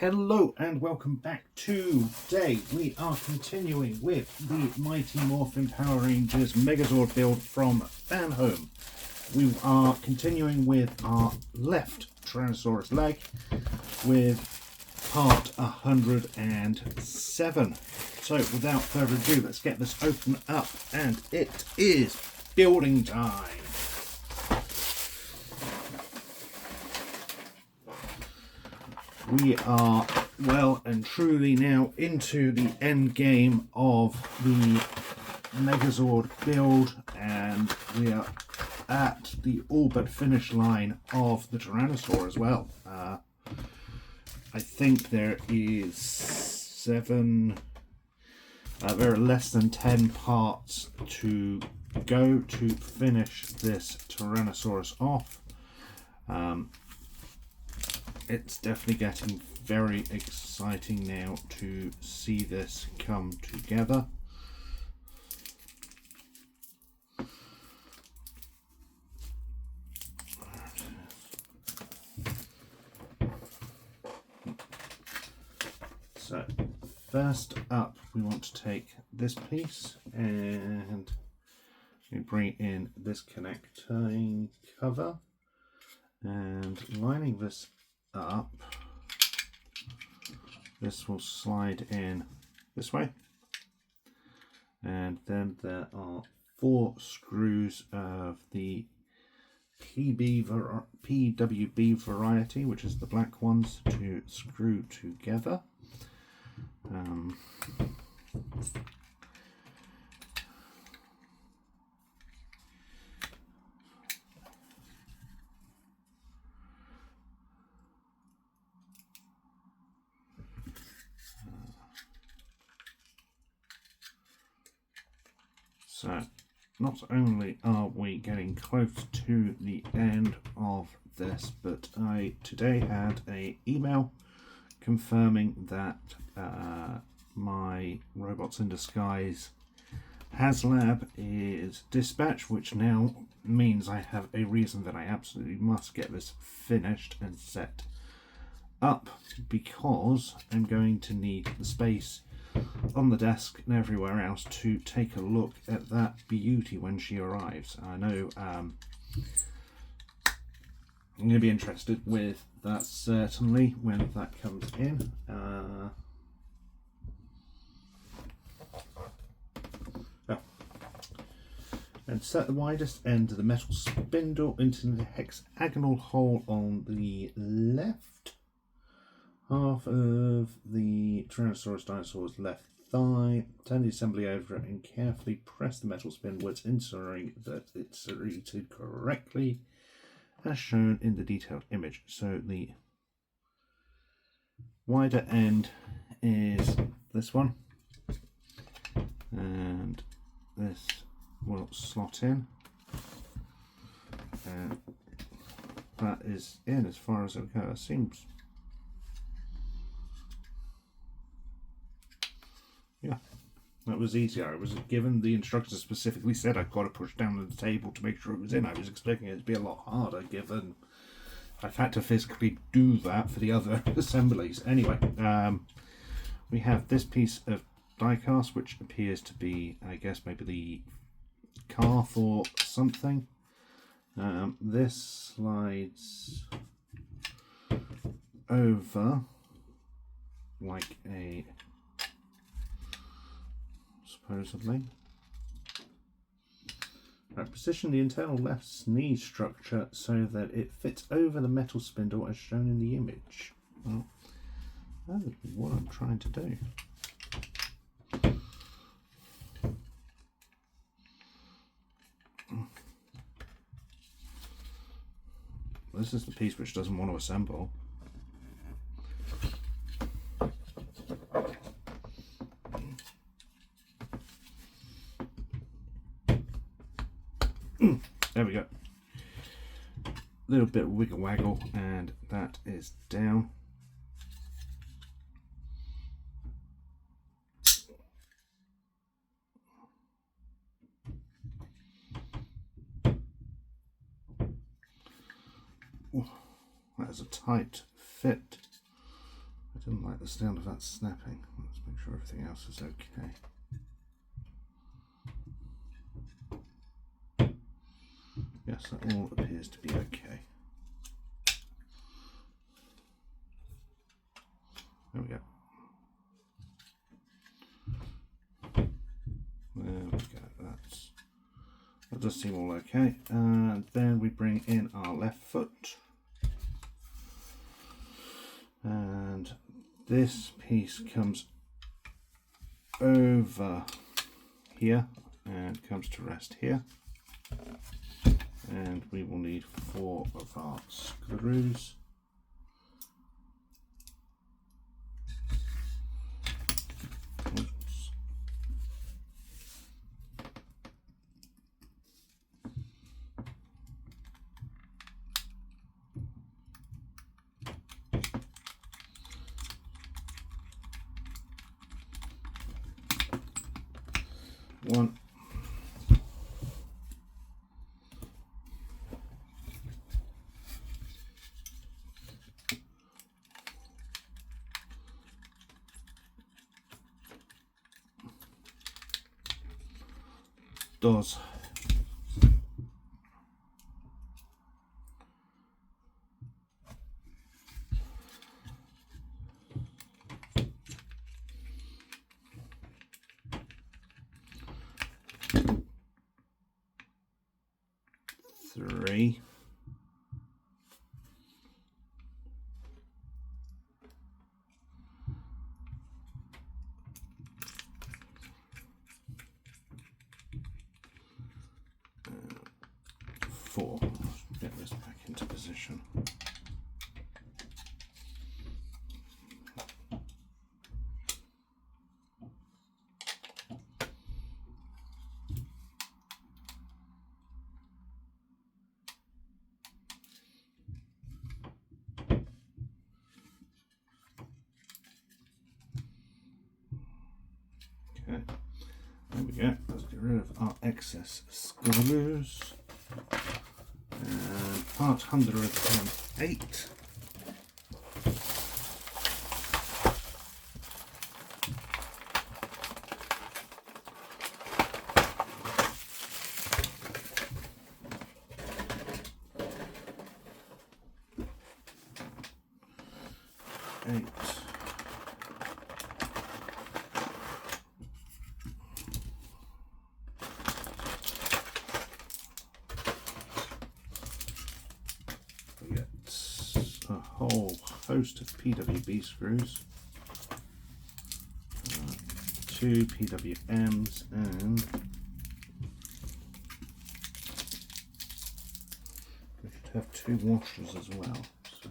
Hello and welcome back. Today we are continuing with the Mighty Morphin Power Rangers Megazord build from Fanhome. We are continuing with our left Tyrannosaurus leg with part 107. So without further ado, let's get this open up, and it is building time. We are well and truly now into the end game of the Megazord build, and we are at the all but finish line of the Tyrannosaur as well. I think there is there are less than 10 parts to go to finish this Tyrannosaurus off. It's definitely getting very exciting now to see this come together. So first up, we want to take this piece and we bring in this connecting cover and lining this up. This will slide in this way, and then there are 4 screws of the PWB variety, which is the black ones, to screw together. So not only are we getting close to the end of this, but I today had an email confirming that my Robots in Disguise HasLab is dispatched, which now means I have a reason that I absolutely must get this finished and set up, because I'm going to need the space on the desk and everywhere else to take a look at that beauty when she arrives. I know I'm going to be interested with that certainly when that comes in. And set the widest end of the metal spindle into the hexagonal hole on the left half of the Tyrannosaurus dinosaur's left thigh. Turn the assembly over and carefully press the metal spinwards, ensuring that it's serrated correctly as shown in the detailed image. So the wider end is this one, and this will slot in, and that is in as far as it goes. Seems, yeah, that was easier. I was given the instructions specifically said I've got to push down the table to make sure it was in. I was expecting it to be a lot harder, given I've had to physically do that for the other assemblies. Anyway, we have this piece of die cast, which appears to be, I guess, maybe the calf or something. This slides over like a, supposedly. Right, position the internal left knee structure so that it fits over the metal spindle as shown in the image. Well, that is what I'm trying to do. This is the piece which doesn't want to assemble. There we go. Little bit of wiggle waggle, and that is down. That is a tight fit. I didn't like the sound of that snapping. Let's make sure everything else is okay. Yes, that all appears to be okay. There we go. There we go. That does seem all okay. And then we bring in our left foot. And this piece comes over here and comes to rest here. And we will need 4 of our screws. Oops. One. 2. 3. 4. Get this back into position. Okay, there we go. Let's get rid of our excess screws. And part 108. Whole host of PWB screws, 2 PWMs, and we should have 2 washers as well. So.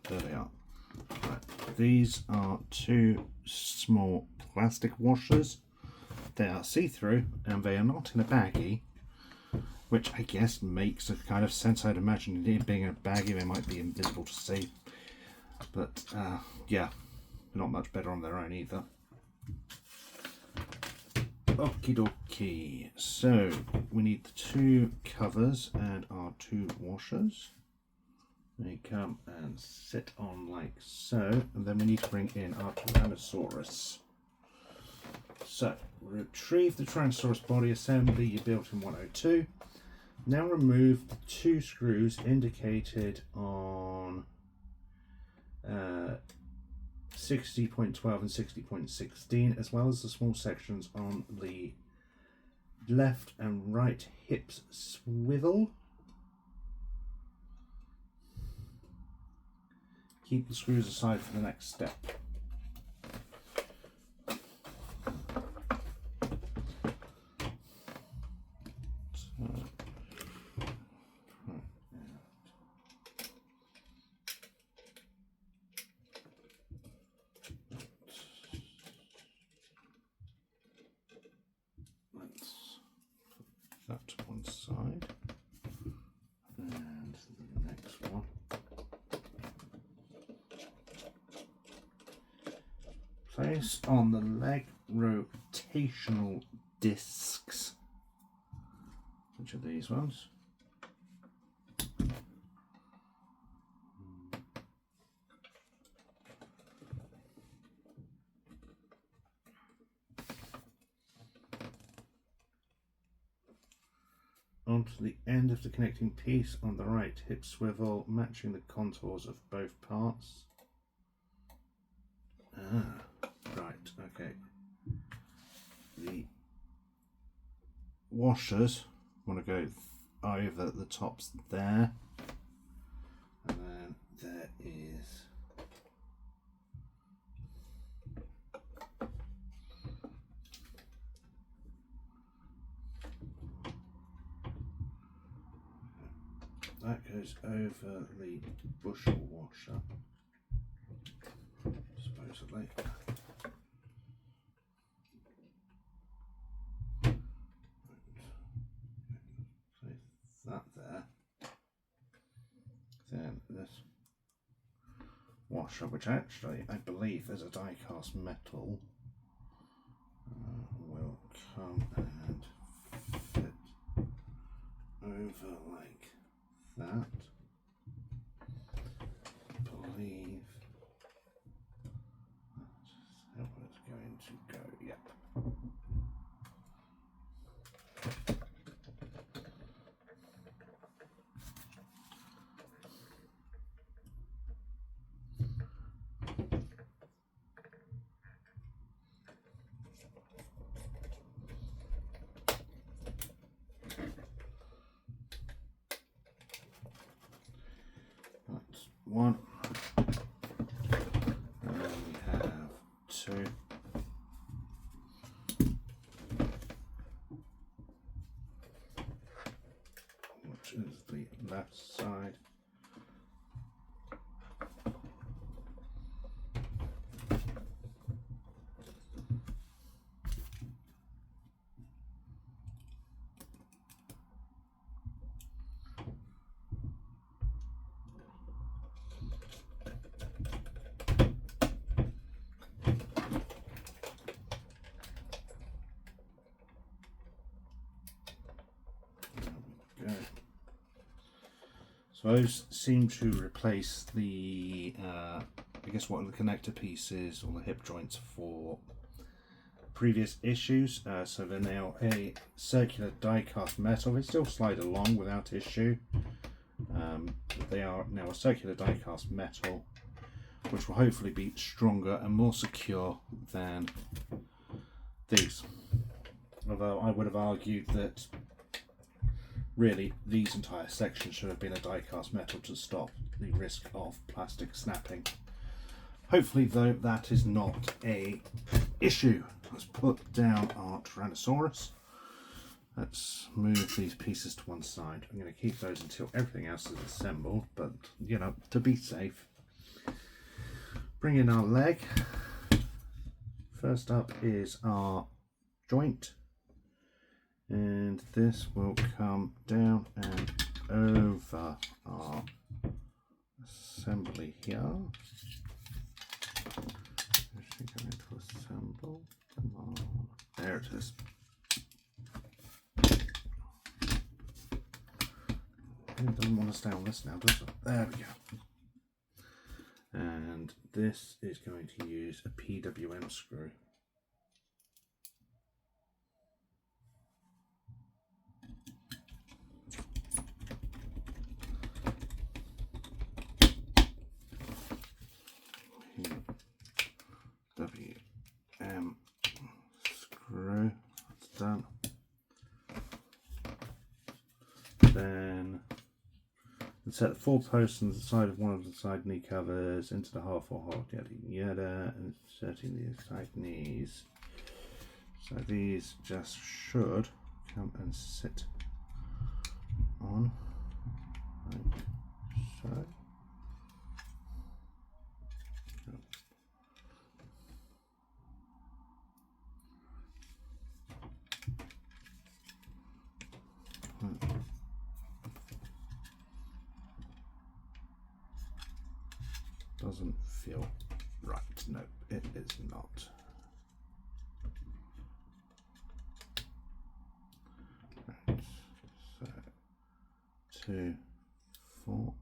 There they are. Right. These are 2 small plastic washers. They are see-through and they are not in a baggie, which I guess makes a kind of sense. I'd imagine it being a baggie they might be invisible to see, but yeah, not much better on their own either. Okie dokie, so we need the 2 covers and our 2 washers. They come and sit on like so, and then we need to bring in our Tyrannosaurus. So, retrieve the Tyrannosaurus body assembly you built in 102. Now remove the 2 screws indicated on 60.12 and 60.16, as well as the small sections on the left and right hips swivel. Keep the screws aside for the next step. That to one side, and the next one. Place on the leg rotational discs each of these ones. Onto the end of the connecting piece on the right, hip swivel, matching the contours of both parts. Right, okay. The washers want to go over the tops there, and then there is that goes over the bushel washer, supposedly. That there. Then this washer, which actually I believe is a die cast metal, will come and fit over like that. I believe that's how it's going to go. Yep. That's one. And then we have two. Which is the left side. So those seem to replace the, I guess what the connector pieces or the hip joints for previous issues. So they're now a circular die cast metal. They still slide along without issue. But they are now a circular die cast metal, which will hopefully be stronger and more secure than these. Although I would have argued that really these entire sections should have been a die cast metal to stop the risk of plastic snapping. Hopefully though that is not a issue. Let's put down our Tyrannosaurus. Let's move these pieces to one side. I'm going to keep those until everything else is assembled, but you know, to be safe. Bring in our leg. First up is our joint. And this will come down and over our assembly here. Is she going to assemble? Come on. There it is. It doesn't want to stay on this now, does it? There we go. And this is going to use a PWM screw. WM screw, that's done. Then set the 4 posts on the side of one of the side knee covers into the half or hole, yada yada, and inserting the side knees. So these just should come and sit on like so. Doesn't feel right. No, it is not. Right. So 2, 4.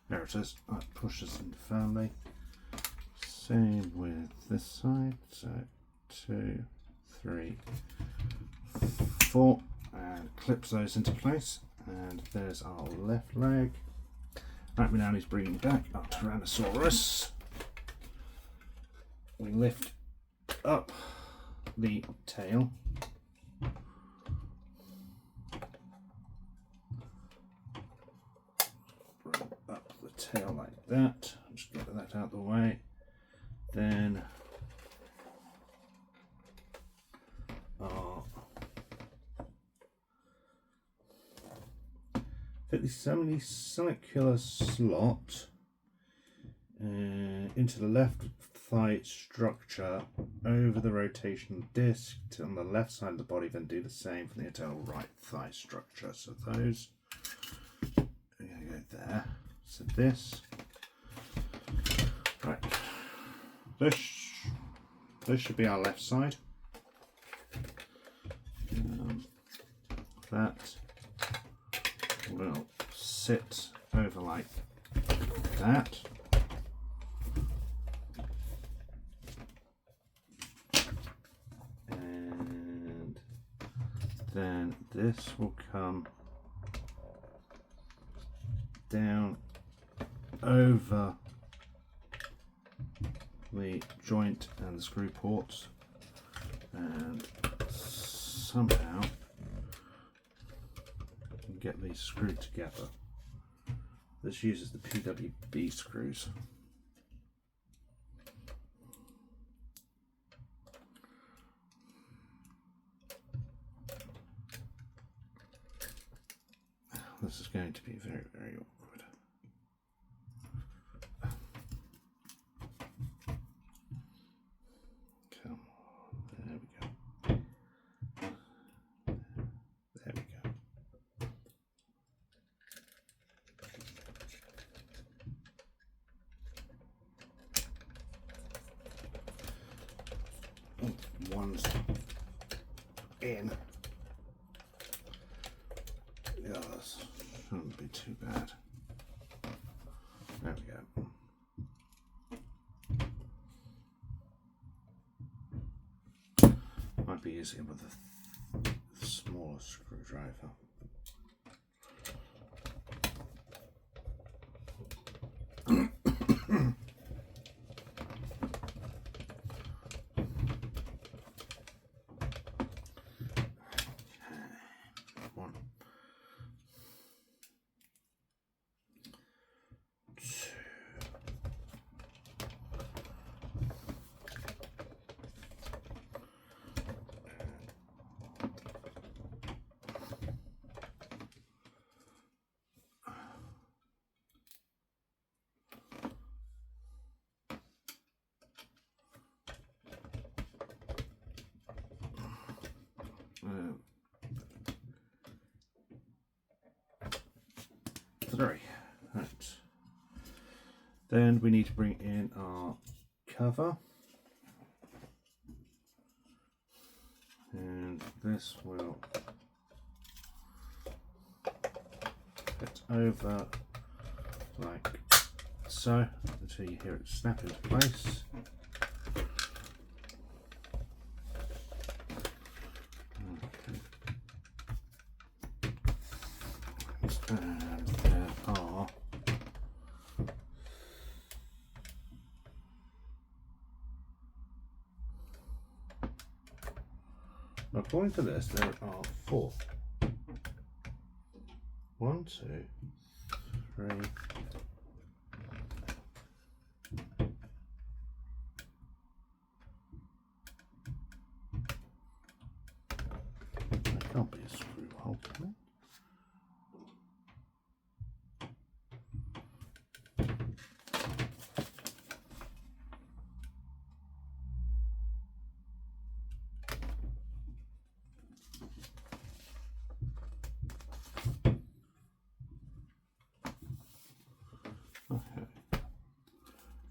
There it is. That pushes into firmly. Same with this side. So 2, 3, 4, and clips those into place. And there's our left leg. Right, we now need to bring it back our Tyrannosaurus. We lift up the tail. Bring up the tail like that. Just get that out of the way. Then fit the semicircular slot into the left thigh structure over the rotational disc on the left side of the body, then do the same for the internal right thigh structure. So those are going to go there. So this, right, this should be our left side. That will sit over like that. And then this will come down over the joint and the screw ports, and somehow get these screwed together. This uses the PWB screws. This is going to be very, very awkward. Come on, there we go. There we go. One's in. The others shouldn't be too bad. There we go. Might be easier with a smaller screwdriver. Three. Right. Then we need to bring in our cover, and this will fit over like so until you hear it snap into place. And there are according to this, there are 4. 1, 2, 3. There can't be a screw hole, can it?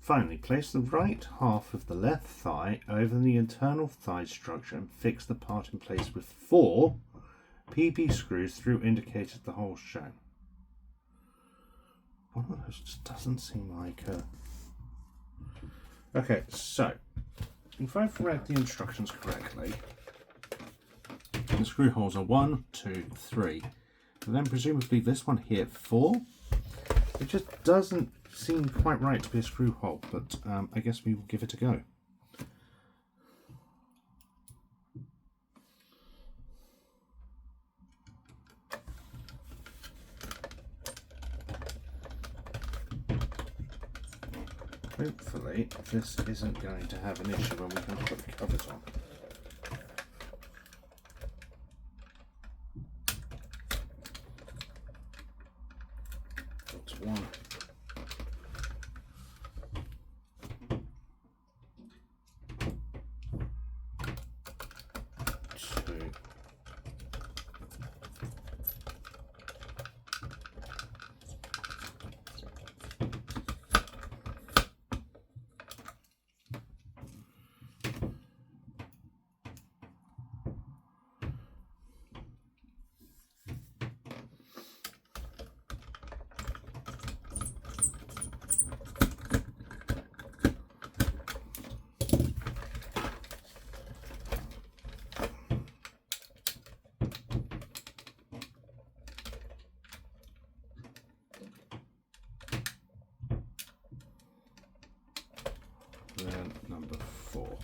Finally, place the right half of the left thigh over the internal thigh structure and fix the part in place with 4 PB screws through indicated the holes shown. One of those just doesn't seem like a... Okay, so if I've read the instructions correctly, the screw holes are 1, 2, 3, and then presumably this one here 4. It just doesn't seem quite right to be a screw hole, but I guess we will give it a go. Hopefully this isn't going to have an issue when we can put the covers on. That's one. Two. Then number 4.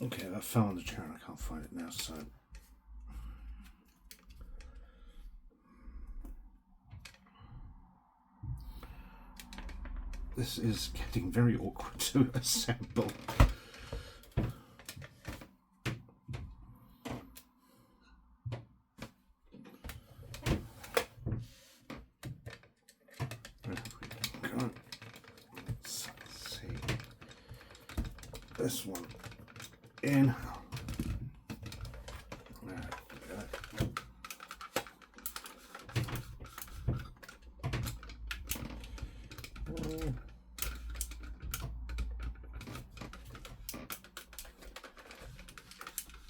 Okay, that fell on the chair and I can't find it now, so... This is getting very awkward to assemble. Let's see. This one in.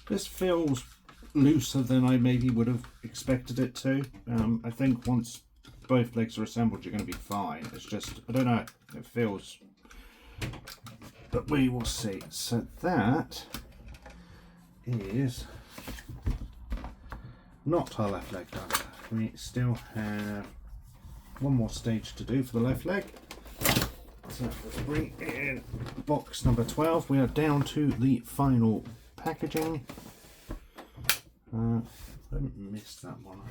This feels looser than I maybe would have expected it to. I think once both legs are assembled, you're going to be fine. It's just, I don't know, it feels, but we will see. So that is not our left leg done. We still have one more stage to do for the left leg. So let's bring in box number 12. We are down to the final packaging. I didn't miss that one.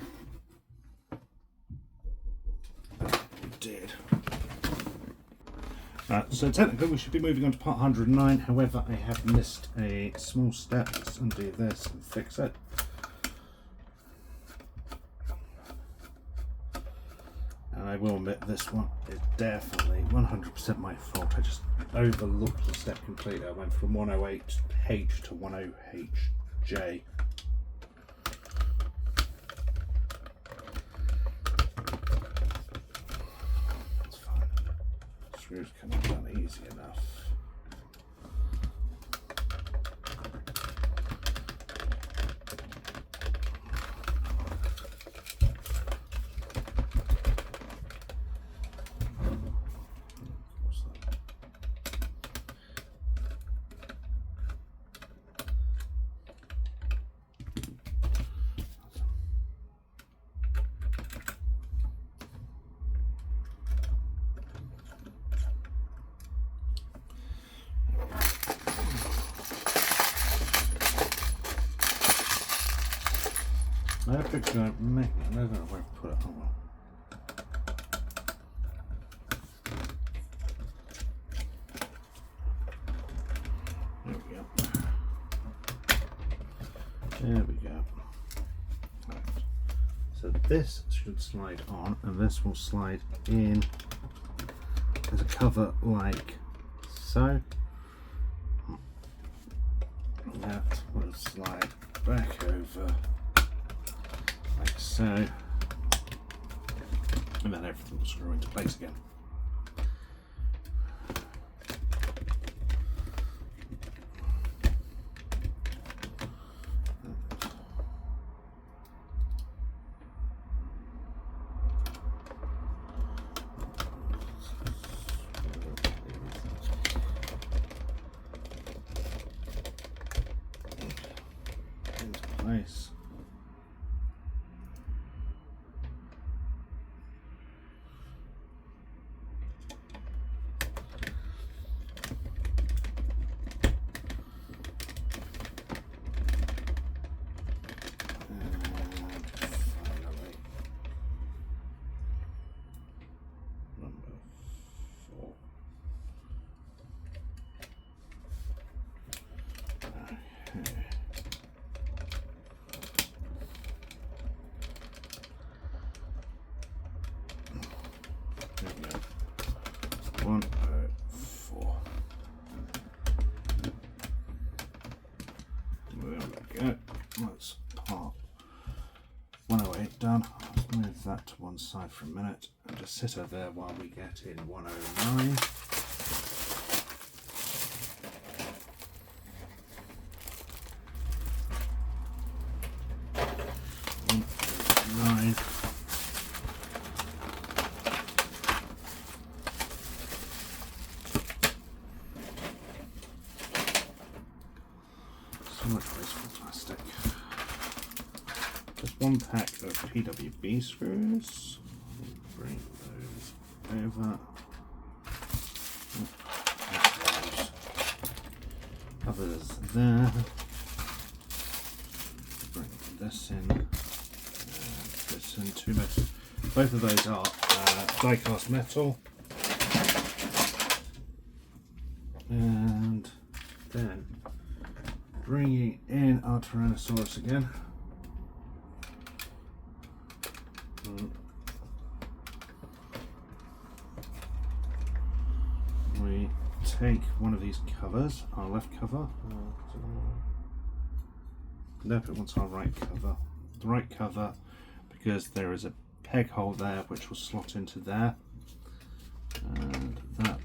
We did. So technically we should be moving on to part 109, however I have missed a small step. Let's undo this and fix it. And I will admit this one is definitely 100% my fault. I just overlooked the step completely. I went from 108H to 10HJ. Screws can be done easy enough. I have to go make it. I don't know where to put it. Oh well. There we go. There we go. Right. So this should slide on, and this will slide in as a cover like so. That will slide back over like so, and then everything will screw into place again. Into place. There we go. 104. There we go. That's part 108 done. Let's move that to one side for a minute and just sit over there while we get in 109. So much wasteful plastic. Just one pack of PWB screws. Bring those over. Others there. Bring this in. And this in. Two metals. Both of those are die-cast metal. And then bringing in our Tyrannosaurus again. We take one of these covers, our left cover. Nope, it wants our right cover. The right cover, because there is a peg hole there which will slot into there. And that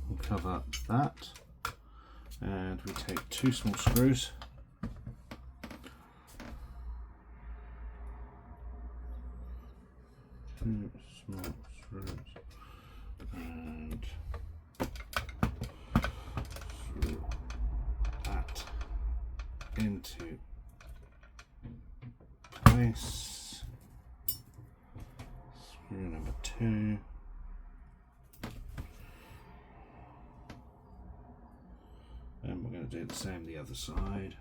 will cover that. And we take two small screws. Two small screws. And screw that into place. Screw number 2. And we're going to do the same the other side.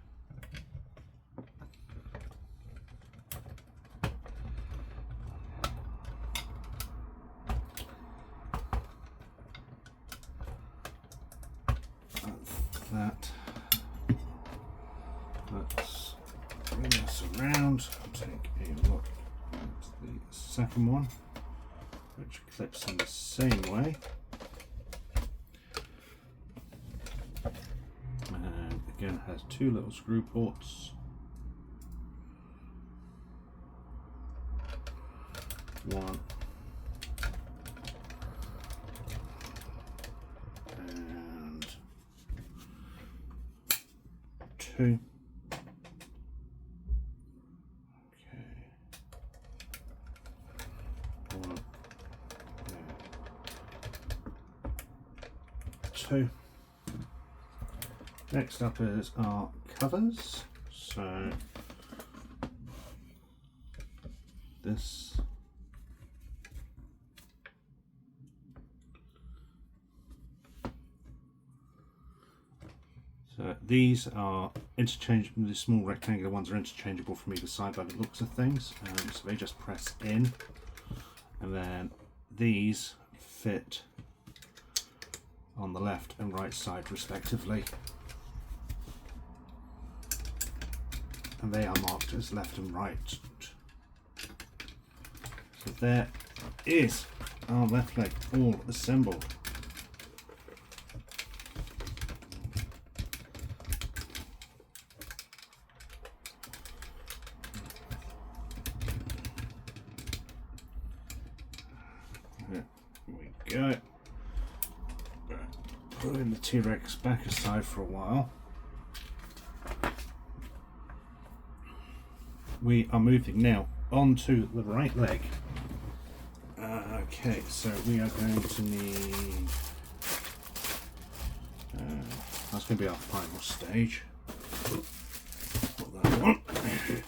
That's that. Let's bring this around. Take a look at the second one, which clips in the same way. Again, has two little screw ports. One and two. Okay. One and two. Next up is our covers. So this these are interchangeable. The small rectangular ones are interchangeable from either side by the looks of things. So they just press in, and then these fit on the left and right side respectively. And they are marked as left and right. So there is our left leg all assembled. There we go. Putting the T-Rex back aside for a while. We are moving now onto the right leg. Okay, so we are going to need... that's going to be our final stage. Put that one. Okay,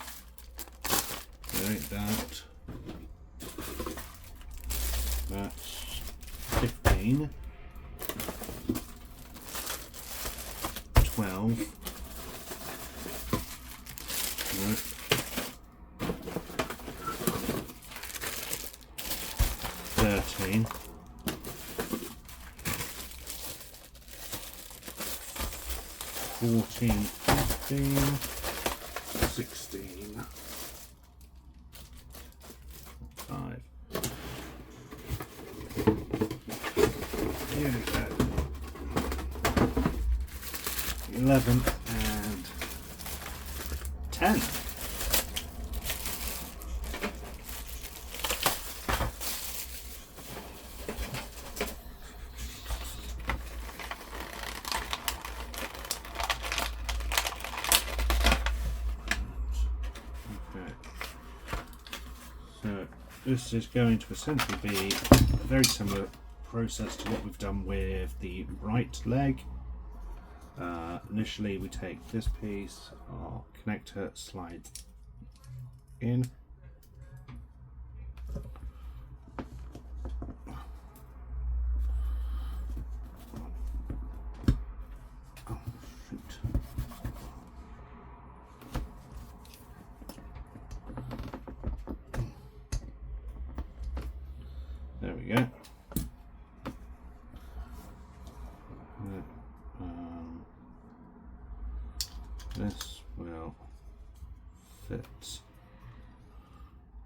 that's 15, 12, right. 13, 14, 15, 16, 5. Here we go. 11 and 10. This is going to essentially be a very similar process to what we've done with the right leg. Initially we take this piece, our connector slides in. Oh, shoot. There we go. This will fit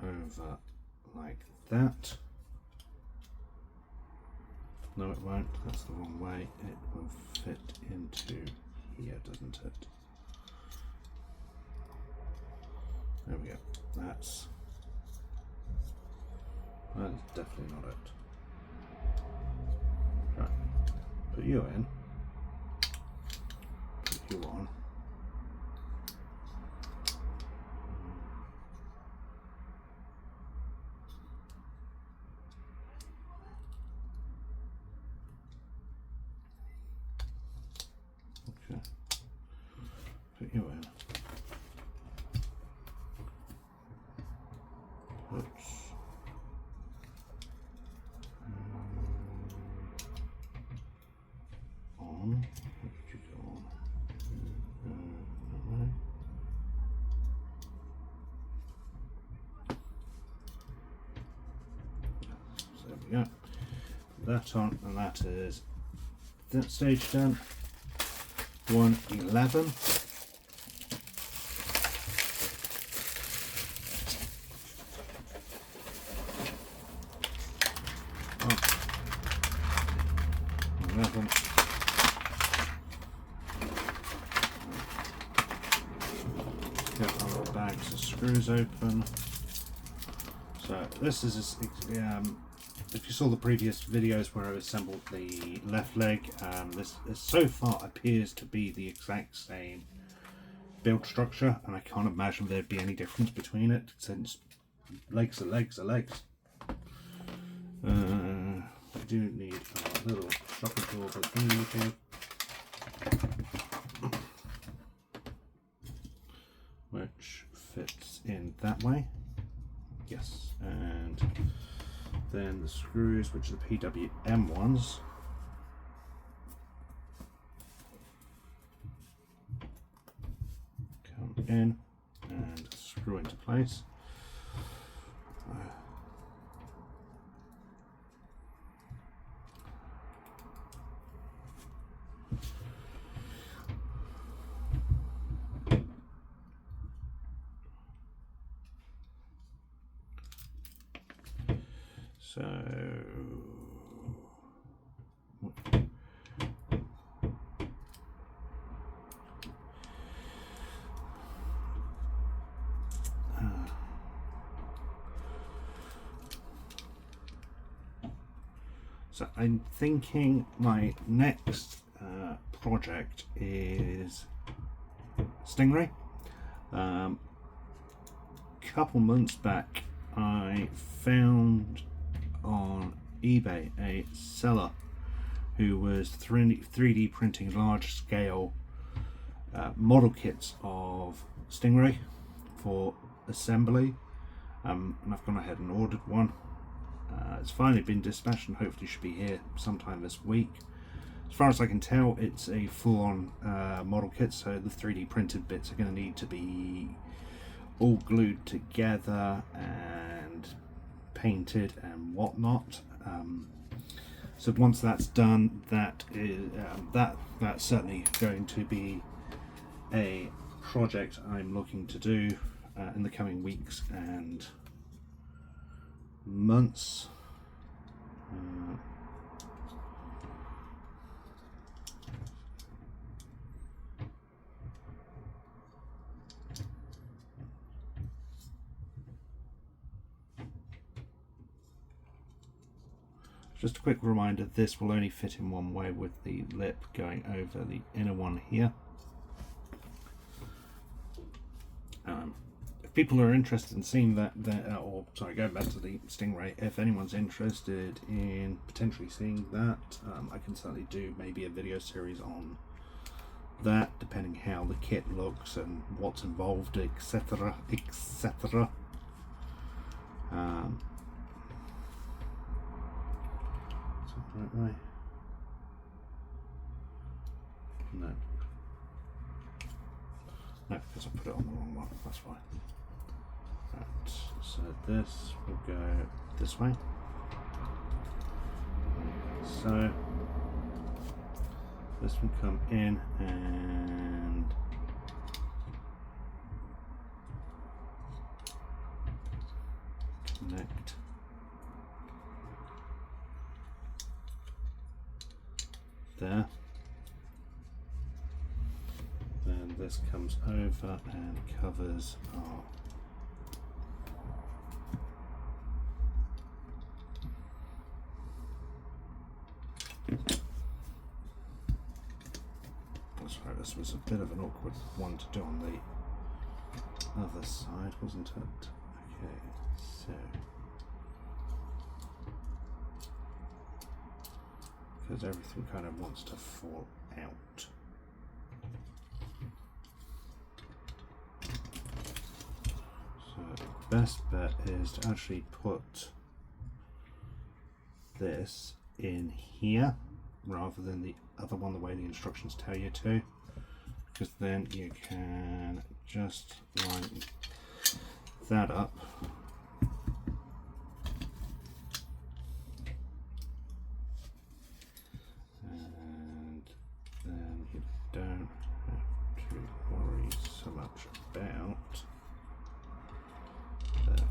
over like that. No, it won't. That's the wrong way. It will fit into here, doesn't it? There we go. That's definitely not it. Right. Put you in. Put you on. Okay. Put you in. Oops. On. Where did you go on? That way. So there we go. That on, and that is that stage done. 111. Oh. 11. Get our bags of screws open. So this is if you saw the previous videos where I assembled the left leg, this so far appears to be the exact same build structure, and I can't imagine there'd be any difference between it, since legs are legs are legs. We do need a little shock absorber thingy here, which fits in that way. Yes, and then the screws, which are the PWM ones, come in and screw into place. So So I'm thinking my next project is stingray. Couple months back I found on eBay a seller who was 3D printing large scale model kits of stingray for assembly, and I've gone ahead and ordered one. It's finally been dispatched and hopefully should be here sometime this week. As far as I can tell, it's a full-on model kit, so the 3D printed bits are going to need to be all glued together and painted and whatnot. So once that's done, that's certainly going to be a project I'm looking to do in the coming weeks and months. Just a quick reminder, this will only fit in one way with the lip going over the inner one here. If people are interested in seeing that, or sorry, going back to the stingray, if anyone's interested in potentially seeing that, I can certainly do maybe a video series on that, depending how the kit looks and what's involved, etc, etc. Right way? No. No, because I put it on the wrong one. That's fine. Right, so this will go this way. So this will come in and connect. There. Then this comes over and covers our sorry, this was a bit of an awkward one to do on the other side, wasn't it? Okay, so because everything kind of wants to fall out. So the best bet is to actually put this in here rather than the other one, the way the instructions tell you to, because then you can just line that up. Don't have to worry so much about that.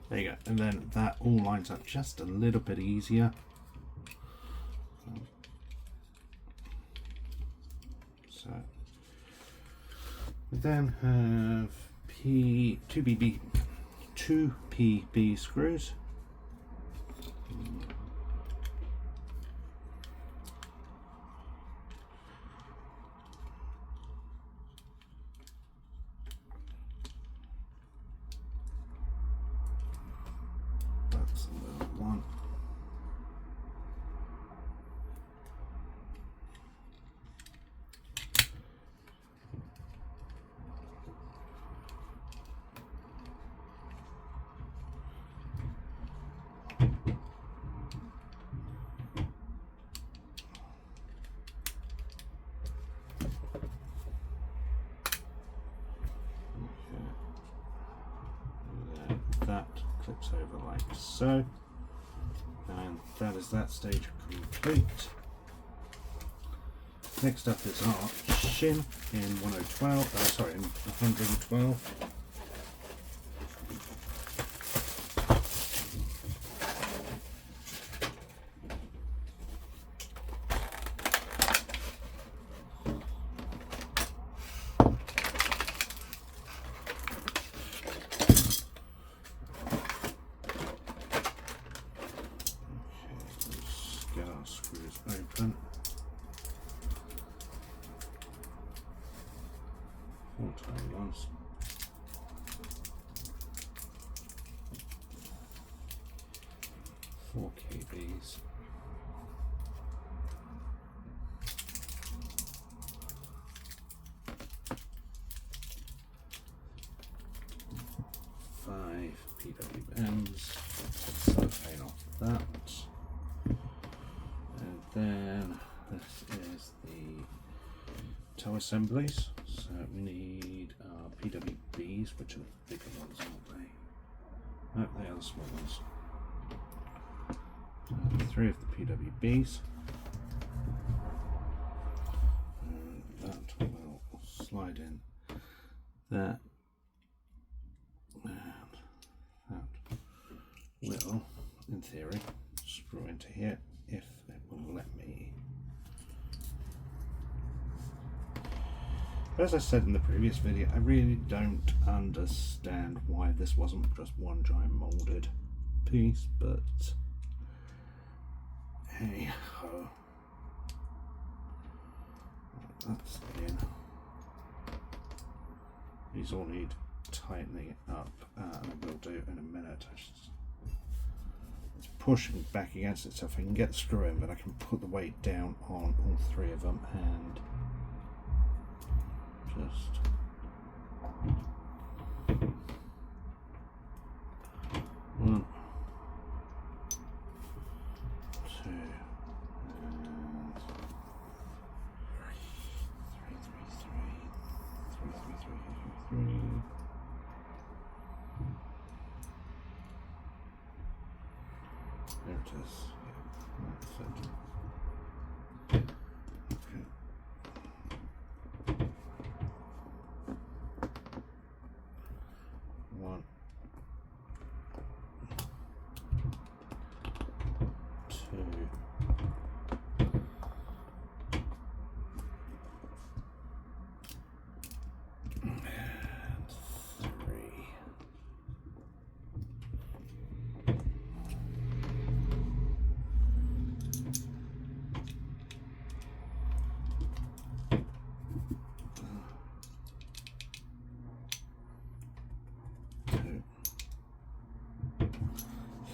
There you go, and then that all lines up just a little bit easier. So we then have two PB screws. That clips over like so, and that is that stage complete. Next up is our shim in 112, in 112. ones. Four KBs. Five PWMs. Cellophane off that. And then this is the toe assemblies. So we need our PWBs, which are the bigger ones, aren't they? No, they are the small ones. 3 of the PWBs. And that will slide in there. And that will, in theory, screw into here if it will let me. As I said in the previous video, I really don't understand why this wasn't just one giant molded piece, but hey ho. That's in. These all need tightening up, and I will do in a minute. It's pushing back against it, so if I can get the screw in, but I can put the weight down on all 3 of them and just one, two, and three. There it is. Yeah, that's it. Okay. One, two, and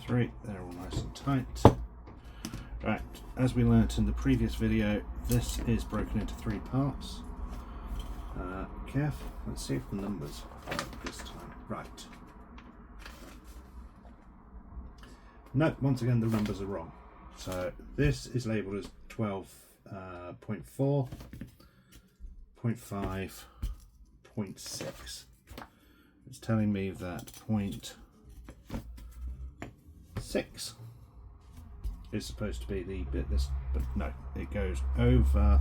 3. They're all nice and tight. Right, as we learnt in the previous video, this is broken into 3 parts. Careful, let's see if the numbers are this time. Right. No, once again the numbers are wrong. So this is labelled as 12.4, 0.5, 0.6. It's telling me that 0.6 is supposed to be the bit this, but no, it goes over.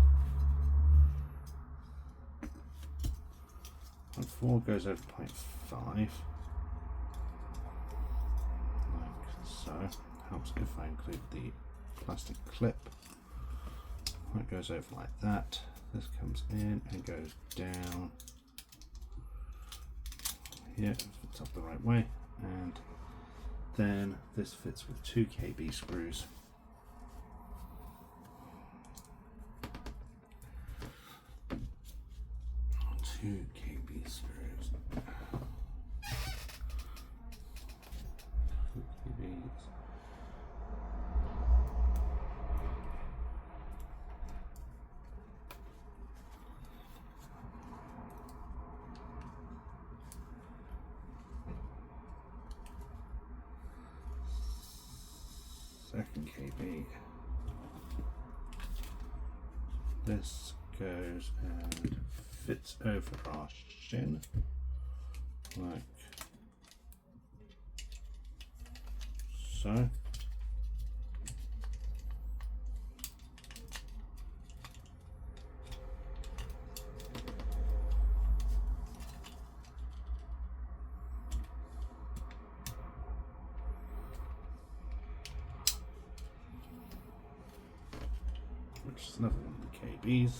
0.4 goes over 0.5, like so. Helps if I include the plastic clip. That goes over like that. This comes in and goes down here, if it's up the right way, and then this fits with 2 KB screws. Two KB screws. 2 KBs. Second KB. This goes and fits over our shin like so. Which is another one of the KBs.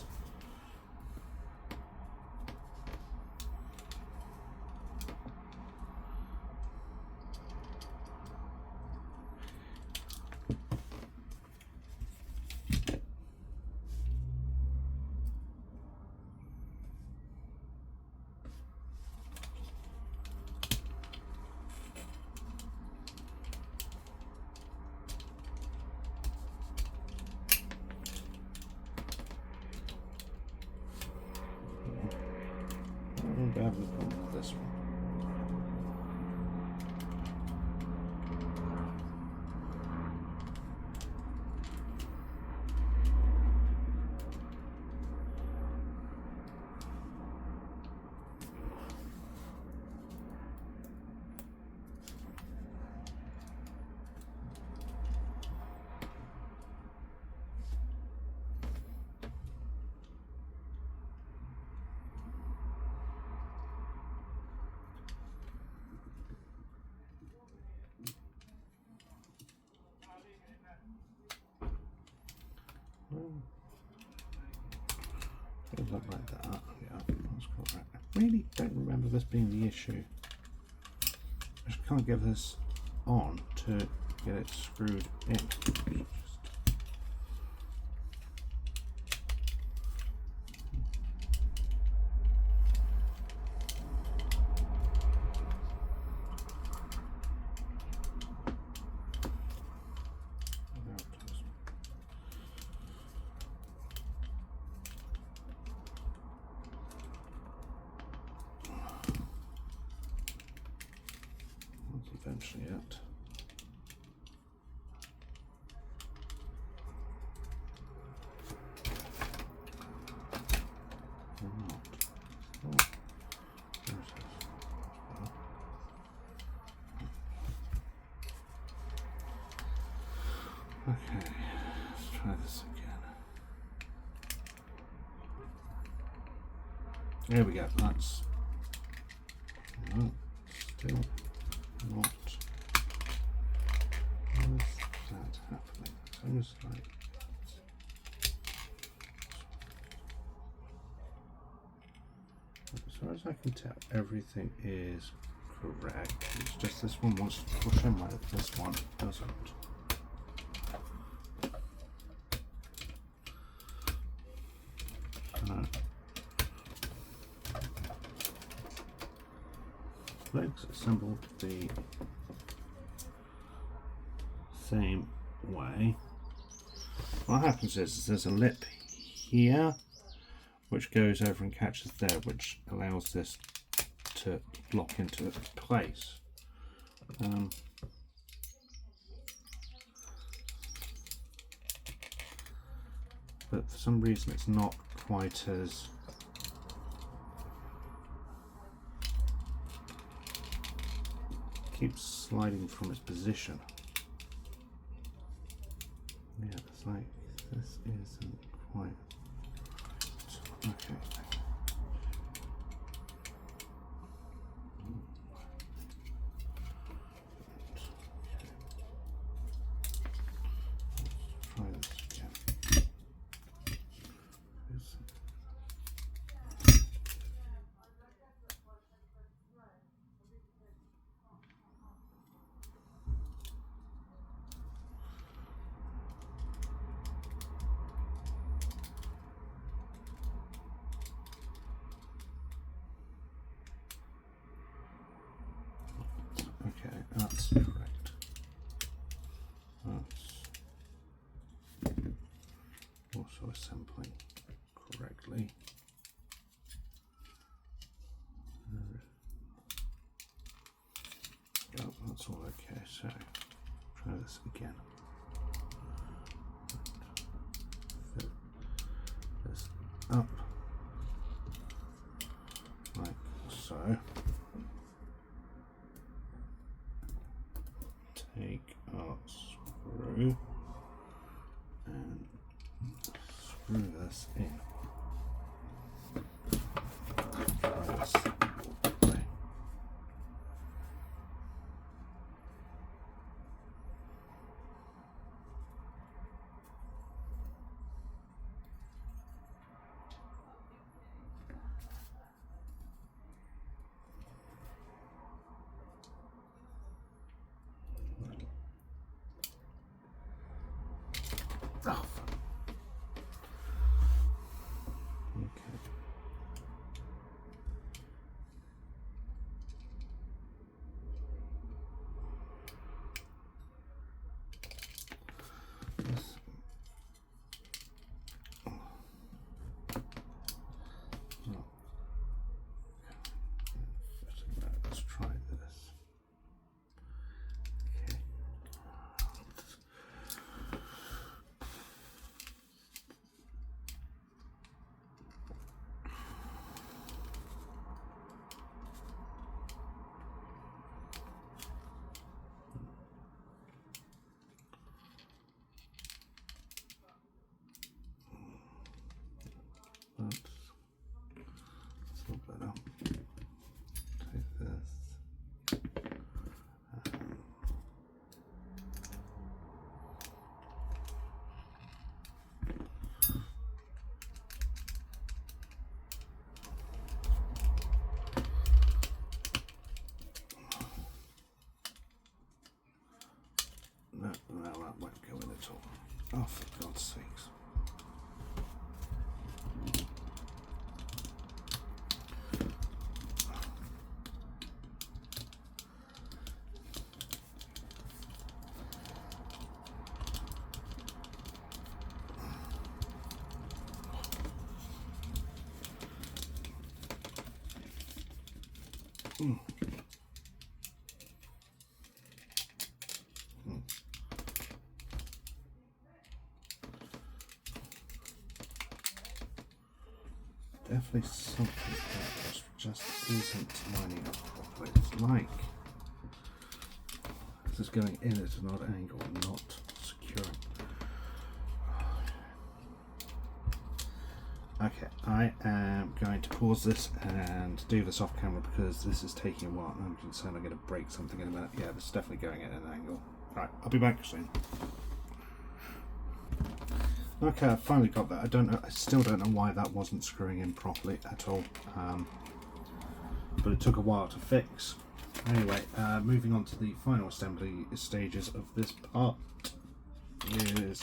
this one. It looked like that. Yeah, that's correct. I really don't remember this being the issue. I just can't get this on to get it screwed in. Eventually it. Or not. Oh, there it is. Okay, let's try this again. There we go. That's no, still not. How is that happening? It's almost like as far as I can tell, everything is correct. It's just this one wants to push in like this one doesn't. Legs assembled the same way. What happens is there's a lip here which goes over and catches there, which allows this to lock into place. But for some reason it's not quite as keeps sliding from its position. Yeah, it's like this isn't quite okay. Let's try this again. Okay, that's correct. That's also assembling correctly. Oh, that's all okay, so try this again. Fit this up like so. Take our screw and screw this in. Try this way. Oh. No, that won't go in at all. Oh, for God's sakes. Definitely something that just isn't lining up properly. It's like this is going in at an odd angle, not securing. Okay, I am going to pause this and do this off camera because this is taking a while and I'm concerned I'm going to break something in a minute. Yeah, this is definitely going at an angle. Alright, I'll be back soon. Okay, I finally got that. I still don't know why that wasn't screwing in properly at all. But it took a while to fix. Anyway, moving on to the final assembly stages of this part is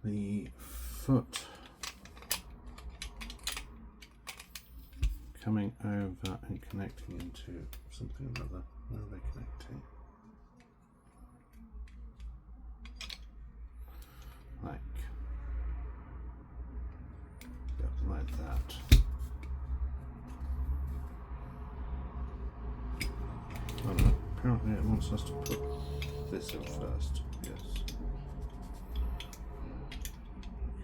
the foot coming over and connecting into something or other. Where are they connecting? Like that. Oh no, apparently it wants us to put this in first. Yes.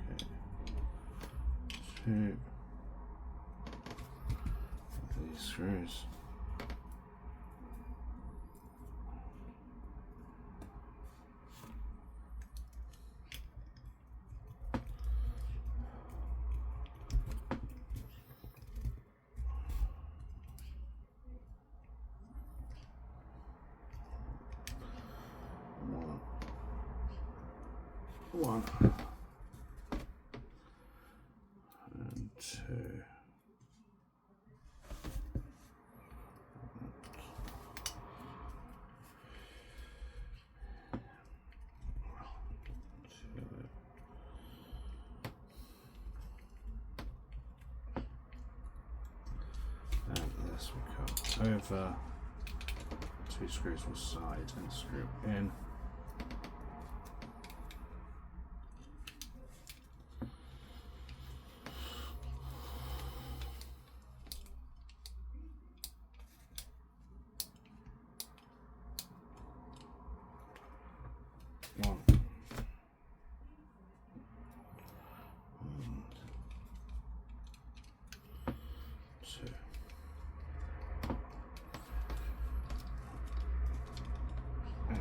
Okay. Two of these screws. One and two. And this will come over. Two screws on the side and screw in. One. And two. And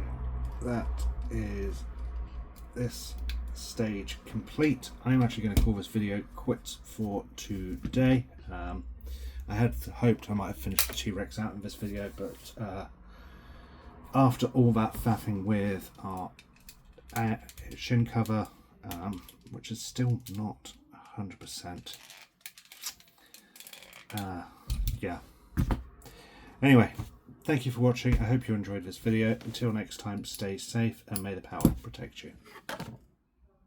that is this stage complete. I'm actually going to call this video quits for today. I had hoped I might have finished the T-Rex out in this video, but after all that faffing with our shin cover, which is still not 100%. Yeah. Anyway, thank you for watching. I hope you enjoyed this video. Until next time, stay safe and may the power protect you.